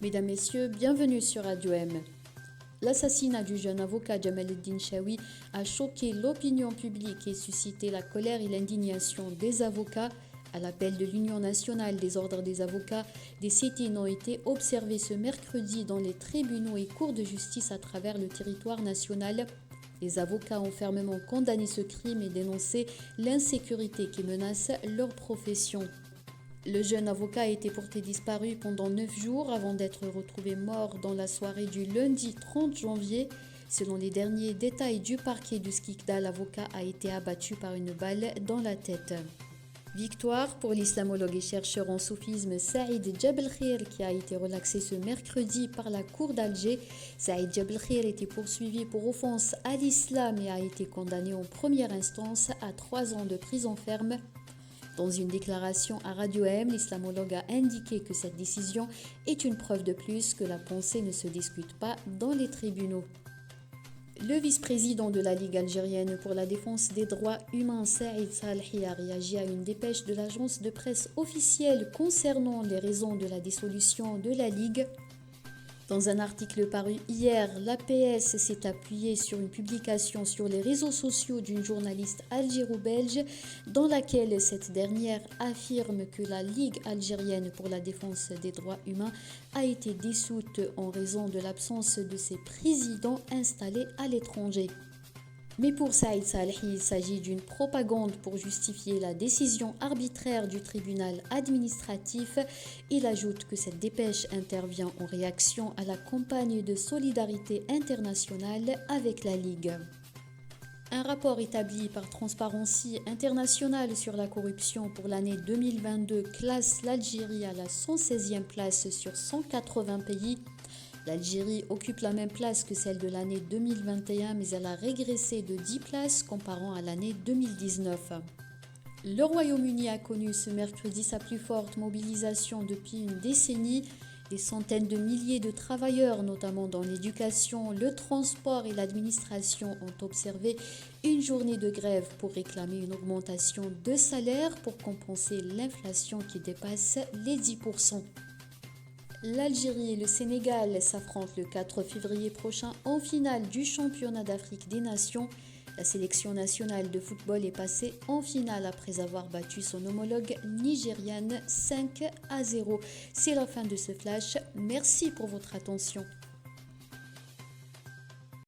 Mesdames, Messieurs, bienvenue sur Radio M. L'assassinat du jeune avocat Jamal El Chaoui a choqué l'opinion publique et suscité la colère et l'indignation des avocats. À l'appel de l'Union nationale des ordres des avocats, des sit-ins ont été observés ce mercredi dans les tribunaux et cours de justice à travers le territoire national. Les avocats ont fermement condamné ce crime et dénoncé l'insécurité qui menace leur profession. Le jeune avocat a été porté disparu pendant 9 jours avant d'être retrouvé mort dans la soirée du lundi 30 janvier. Selon les derniers détails du parquet du Skikda, l'avocat a été abattu par une balle dans la tête. Victoire pour l'islamologue et chercheur en soufisme Saïd Jebel-Khir qui a été relaxé ce mercredi par la cour d'Alger. Saïd Jebel-Khir était poursuivi pour offense à l'islam et a été condamné en première instance à 3 ans de prison ferme. Dans une déclaration à Radio M, l'islamologue a indiqué que cette décision est une preuve de plus que la pensée ne se discute pas dans les tribunaux. Le vice-président de la Ligue algérienne pour la défense des droits humains, Saïd Salhi, a réagi à une dépêche de l'agence de presse officielle concernant les raisons de la dissolution de la Ligue. Dans un article paru hier, l'APS s'est appuyée sur une publication sur les réseaux sociaux d'une journaliste algéro-belge dans laquelle cette dernière affirme que la Ligue algérienne pour la défense des droits humains a été dissoute en raison de l'absence de ses présidents installés à l'étranger. Mais pour Saïd Salhi, il s'agit d'une propagande pour justifier la décision arbitraire du tribunal administratif. Il ajoute que cette dépêche intervient en réaction à la campagne de solidarité internationale avec la Ligue. Un rapport établi par Transparency International sur la corruption pour l'année 2022 classe l'Algérie à la 116e place sur 180 pays. L'Algérie occupe la même place que celle de l'année 2021, mais elle a régressé de 10 places comparant à l'année 2019. Le Royaume-Uni a connu ce mercredi sa plus forte mobilisation depuis une décennie. Des centaines de milliers de travailleurs, notamment dans l'éducation, le transport et l'administration, ont observé une journée de grève pour réclamer une augmentation de salaire pour compenser l'inflation qui dépasse les 10%. L'Algérie et le Sénégal s'affrontent le 4 février prochain en finale du championnat d'Afrique des Nations. La sélection nationale de football est passée en finale après avoir battu son homologue nigériane 5-0. C'est la fin de ce flash. Merci pour votre attention.